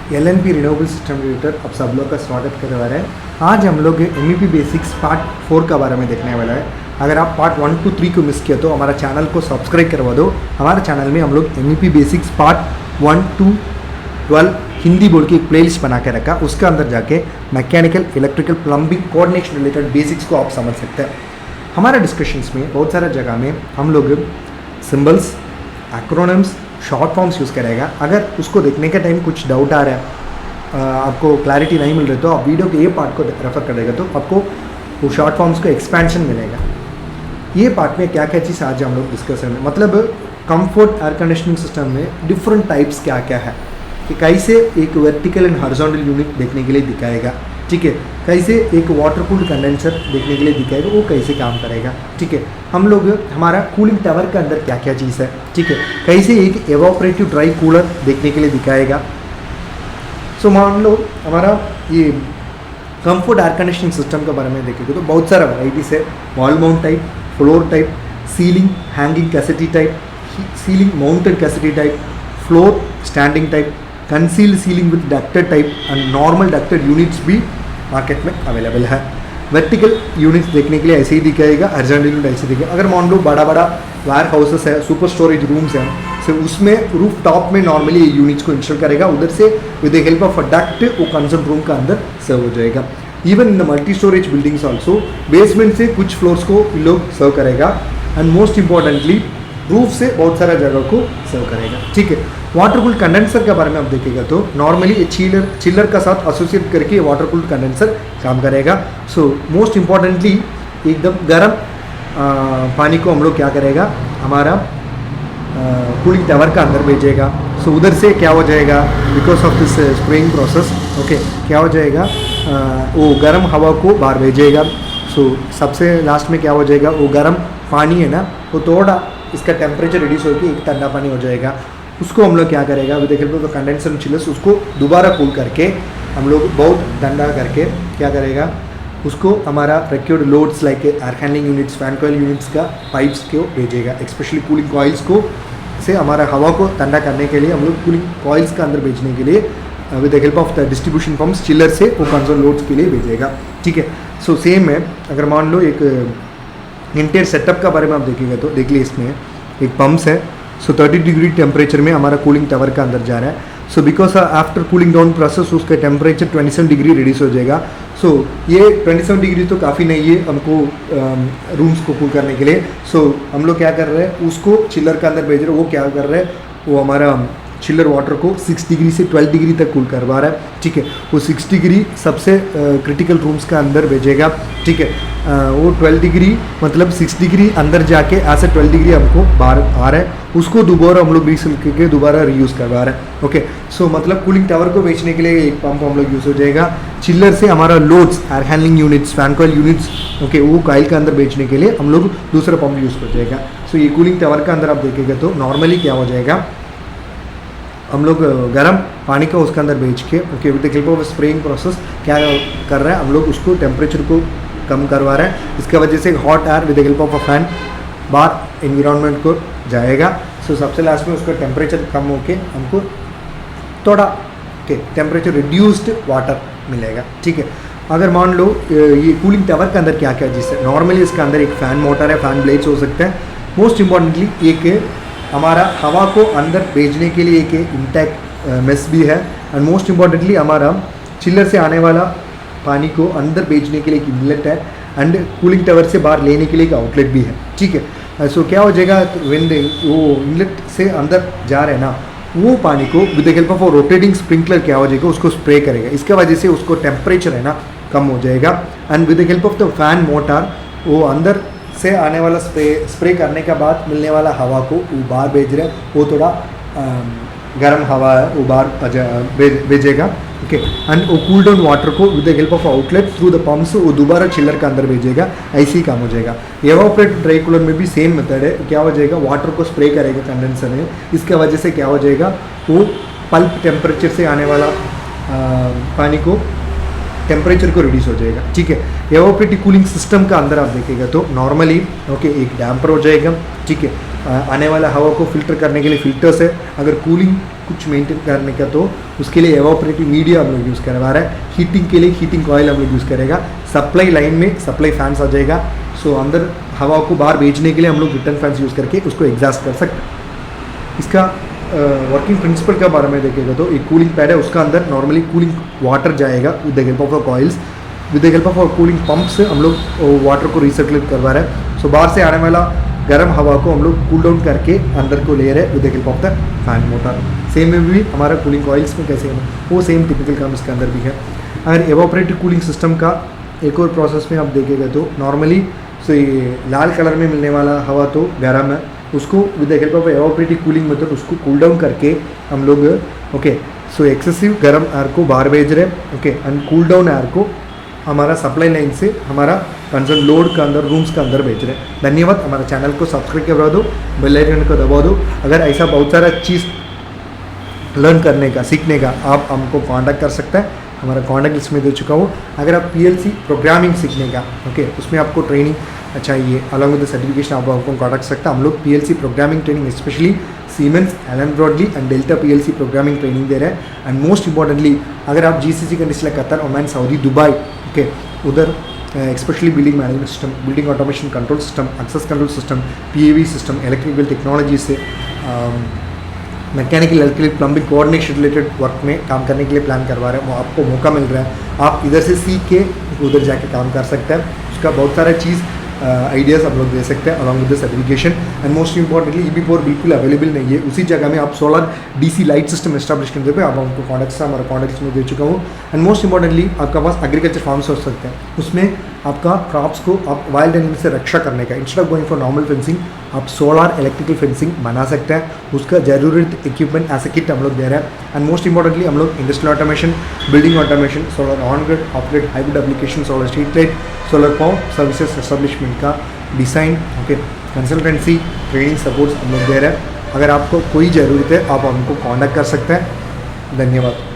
LNP renewable system related अब सब लोग का स्वागत करवा रहे हैं। आज हम लोग MEP बेसिक्स पार्ट 4 का बारे में देखने वाला है। अगर आप पार्ट 1 to 3 को मिस किया तो हमारा चैनल को सब्सक्राइब करवा दो। हमारे चैनल में हम लोग MEP basics part 1 to 12 Hindi बोल के एक प्लेलिस्ट बना के रखा, उसके अंदर जाके mechanical, electrical, plumbing, coordination related basics को आप समझ सकते हैं। हमारे डिस्कशंस में बहुत सारे जगह में हम लोग symbols, acronyms, short forms use करेगा। अगर उसको देखने के टाइम कुछ डाउट आ रहा है, आपको क्लैरिटी नहीं मिल रही तो आप वीडियो के ये पार्ट को रेफर करेगा तो आपको वो शॉर्ट फॉर्म्स का एक्सपेंशन मिलेगा। ये पार्ट में क्या क्या चीज़ आज हम लोग डिस्कस करेंगे, मतलब कंफर्ट एयर कंडीशनिंग सिस्टम में डिफरेंट टाइप्स क्या क्या है, कि कैसे एक वर्टिकल एंड हॉरिजॉन्टल यूनिट देखने के लिए दिखाएगा, ठीक है, कैसे एक वाटर कूल्ड कंडेंसर देखने के लिए दिखाएगा, वो कैसे काम करेगा, ठीक है। हम लोग हमारा कूलिंग टावर के अंदर क्या क्या चीज़ है, ठीक है, कैसे एक एवापोरेटिव ड्राई कूलर देखने के लिए दिखाएगा। सो मान लो हमारा ये कंफर्ट एयर कंडीशनिंग सिस्टम के बारे में देखेंगे तो बहुत सारा वैराइटीज़ है। Wall mount type, floor type, ceiling hanging cassette type, ceiling mounted cassette type, floor standing type, concealed ceiling with ducted type and normal ducted units भी मार्केट में अवेलेबल है। वर्टिकल यूनिट्स देखने के लिए ऐसे ही दिखाएगा, हॉरिजॉन्टल यूनिट ऐसे दिखेगा। अगर मान लो बड़ा बड़ा वायर हाउसेस है, सुपर स्टोरेज रूम्स हैं, तो उसमें रूफ टॉप में नॉर्मली ये यूनिट्स को इंस्टॉल करेगा, उधर से with the help of a duct वो कंसर्न रूम का अंदर सर्व हो जाएगा। Even in the multi storage buildings also basement से कुछ फ्लोर्स को ये लोग सर्व करेगा एंड मोस्ट इंपॉर्टेंटली रूफ से बहुत सारा जगह को सर्व करेगा, ठीक है। वाटर कूल्ड कंडेंसर के बारे में आप देखेगा तो नॉर्मली ये चिलर का साथ एसोसिएट करके वाटर कूल्ड कंडेंसर काम करेगा। सो मोस्ट इम्पॉर्टेंटली एकदम गर्म पानी को हम लोग क्या करेगा, हमारा कूलिंग टावर का अंदर भेजेगा। सो उधर से क्या हो जाएगा, because of this spraying process, okay, क्या हो जाएगा, वो गर्म हवा को बाहर भेजेगा। सो सबसे लास्ट में क्या हो जाएगा, वो गर्म पानी है ना, वो थोड़ा इसका टेम्परेचर रिड्यूस होकर एक ठंडा पानी हो जाएगा। उसको हम लोग क्या करेगा, with the help of condenser chillers उसको दोबारा कूल करके हम लोग बहुत ठंडा करके क्या करेगा, उसको हमारा required loads like air handling units, fan coil units का पाइप्स को भेजेगा। स्पेशली कूलिंग कॉइल्स को से हमारा हवा को ठंडा करने के लिए हम लोग कूलिंग कॉइल्स का अंदर भेजने के लिए with the help of the distribution pumps chiller से वो कंसोल लोड्स के लिए भेजेगा, ठीक है। सो सेम है, अगर मान लो एक इंटीरियर सेटअप का बारे में आप देखिएगा तो देख लीजिए, इसमें एक पम्प्स है। सो 30 डिग्री टेम्परेचर में हमारा कूलिंग टावर का अंदर जा रहा है। So because after cooling down process उसका टेम्परेचर 27 डिग्री रिड्यूस हो जाएगा। सो ये 27 डिग्री तो काफ़ी नहीं है हमको रूम्स को कूल करने के लिए। सो हम लोग क्या कर रहे हैं, उसको चिलर के अंदर भेज रहे हैं। वो क्या कर रहे हैं, वो हमारा चिलर वाटर को 6 डिग्री से 12 डिग्री तक कूल करवा रहा है, ठीक है। वो 6 डिग्री सबसे क्रिटिकल रूम्स का अंदर भेजेगा, ठीक है। वो 12 डिग्री मतलब 6 डिग्री अंदर जाके ऐसे 12 डिग्री हमको बाहर आ रहा है, उसको दोबारा हम लोग रीसेल करके दोबारा रीयूज़ करवा रहे हैं, ओके। सो मतलब कूलिंग टावर को बेचने के लिए एक पंप हम लोग यूज़ हो जाएगा। चिल्लर से हमारा loads, air handling units, fan coil units, okay, वो कॉइल के अंदर बेचने के लिए हम लोग दूसरा पंप यूज़ हो जाएगा। सो ये कूलिंग टावर का अंदर आप देखेगा तो नॉर्मली क्या हो जाएगा, हम लोग गर्म पानी का उसके अंदर भेज के, okay, with the help of spraying process क्या कर रहे हैं, हम लोग उसको टेम्परेचर को कम करवा रहे हैं। इसके वजह से hot air with the help of a fan बाहर इन्वायरमेंट को जाएगा। सो सबसे लास्ट में उसका टेम्परेचर कम होके हमको थोड़ा टेम्परेचर रिड्यूस्ड वाटर मिलेगा, ठीक है। अगर मान लो ये कूलिंग टावर के अंदर क्या क्या चीज़ है, नॉर्मली इसके अंदर एक फ़ैन मोटर है, फ़ैन ब्लेड्स हो सकते हैं। मोस्ट इम्पॉर्टेंटली एक हमारा हवा को अंदर भेजने के लिए एक इंटैक्ट मेस भी है एंड मोस्ट इम्पॉर्टेंटली हमारा चिलर से आने वाला पानी को अंदर भेजने के लिए एक इनलेट है एंड कूलिंग टावर से बाहर लेने के लिए एक आउटलेट भी है, ठीक है। सो क्या हो जाएगा, वो इनलेट से अंदर जा रहे हैं ना, वो पानी को with the help of rotating sprinkler क्या हो जाएगा, उसको स्प्रे करेगा। इसके वजह से उसको टेम्परेचर है ना कम हो जाएगा and with the help of the fan motor वो अंदर से आने वाला स्प्रे करने के बाद मिलने वाला हवा को वो बाहर भेज रहे हैं, वो थोड़ा गर्म हवा है वो बाहर भेजेगा, ओके। एंड वो कूल डाउन वाटर को with the help of outlet through the pumps वो दोबारा चिलर के अंदर भेजेगा, ऐसे ही काम हो जाएगा। एवापोरेट ड्राई कूलर में भी सेम मेथड है। क्या हो जाएगा, वाटर को स्प्रे करेगा कंडेंसर में, इसके वजह से क्या हो जाएगा, वो पल्प टेम्परेचर से आने वाला पानी को टेम्परेचर को रिड्यूस हो जाएगा, ठीक है। एवापोरेटिव कूलिंग सिस्टम का अंदर आप देखेगा तो नॉर्मली ओके एक डैम्पर हो जाएगा, ठीक है। आने वाला हवा को फिल्टर करने के लिए फिल्टर्स है। अगर कूलिंग कुछ मेंटेन करने का, तो उसके लिए एवापोरेटिव मीडिया हम लोग यूज़ करवा रहे हैं। हीटिंग के लिए हीटिंग कॉयल हम लोग यूज़ करेगा। सप्लाई लाइन में सप्लाई फैंस आ जाएगा। सो अंदर हवा को बाहर भेजने के लिए हम लोग रिटर्न फैंस यूज़ करके उसको एग्जॉस्ट कर सकते हैं। इसका वर्किंग प्रिंसिपल के बारे में देखेगा तो एक कूलिंग पैड है, उसका अंदर नॉर्मली कूलिंग वाटर जाएगा with the help of coils. With the help of cooling pump से हम लोग वाटर को रिसर्कुलेट करवा रहे हैं। सो बाहर से आने वाला गर्म हवा को हम लोग कूल डाउन करके अंदर को ले रहे हैं with the help of the fan motor. Same में भी हमारा कूलिंग कॉइल्स में कैसे है वो सेम टिपिकल काम इसके अंदर भी है। अगर एवापोरेटिव कूलिंग सिस्टम का एक और प्रोसेस में आप देखेगा तो नॉर्मली सो ये लाल कलर में मिलने वाला हवा तो गर्म है, उसको with the help of evaporative cooling method उसको कूल डाउन करके हम लोग ओके सो एक्सेसिव गर्म एयर को बाहर भेज रहे हैं। Okay and cool down air को हमारा सप्लाई लाइन से हमारा कंसर्न लोड का अंदर रूम्स का अंदर भेज रहे हैं। धन्यवाद। हमारे चैनल को सब्सक्राइब करवा दो, बेल आइकन को दबा दो। अगर ऐसा बहुत सारा चीज़ लर्न करने का सीखने का आप हमको कांटेक्ट कर सकते हैं। हमारा कॉन्टैक्ट लिस्ट में दे चुका हूँ। अगर आप पीएलसी प्रोग्रामिंग सीखने का ओके उसमें आपको ट्रेनिंग चाहिए अलॉन्ग विद द सर्टिफिकेशन आप हमको कांटेक्ट सकते हैं। हम लोग PLC programming training specially Siemens, Allen Bradley and Delta PLC programming training दे रहे हैं। एंड मोस्ट इंपॉर्टेंटली अगर आप GCC countries like Qatar, Oman, Saudi, Dubai okay उधर especially building management system, building automation control system, access control system, PAV system, electrical technology से mechanical, electrical, plumbing, coordination related work में काम करने के लिए plan करवा रहे हैं। वो आपको मौका मिल रहा है, आप इधर से सीख के उधर जाके काम कर सकते हैं। उसका बहुत सारा चीज़ आइडियाज़ हम लोग दे सकते हैं along with the certification. And most importantly EB4 बिल्कुल अवेलेबल नहीं है, उसी जगह में आप solar DC light system establish करने पे आप हमको कॉन्टैक्ट से हमारा कॉन्टैक्ट में दे चुका हूँ। एंड मोस्ट इंपॉर्टेंटली आपका पास एग्रीकल्चर फार्म्स हो सकते हैं, उसमें आपका क्रॉप्स को आप वाइल्ड एनिमल से रक्षा करने का instead of going for normal fencing आप सोलर इलेक्ट्रिकल फेंसिंग बना सकते हैं। उसका जरूरत इक्विपमेंट एज ए किट हम लोग दे रहे हैं। एंड मोस्ट इंपॉर्टेंटली हम लोग industrial automation, building automation, solar on grid, off grid, hybrid application, solar street light, solar power services establishment का design okay consultancy training supports हम लोग दे रहे हैं। अगर आपको कोई ज़रूरत है आप हमको कॉन्टैक्ट कर सकते हैं। धन्यवाद।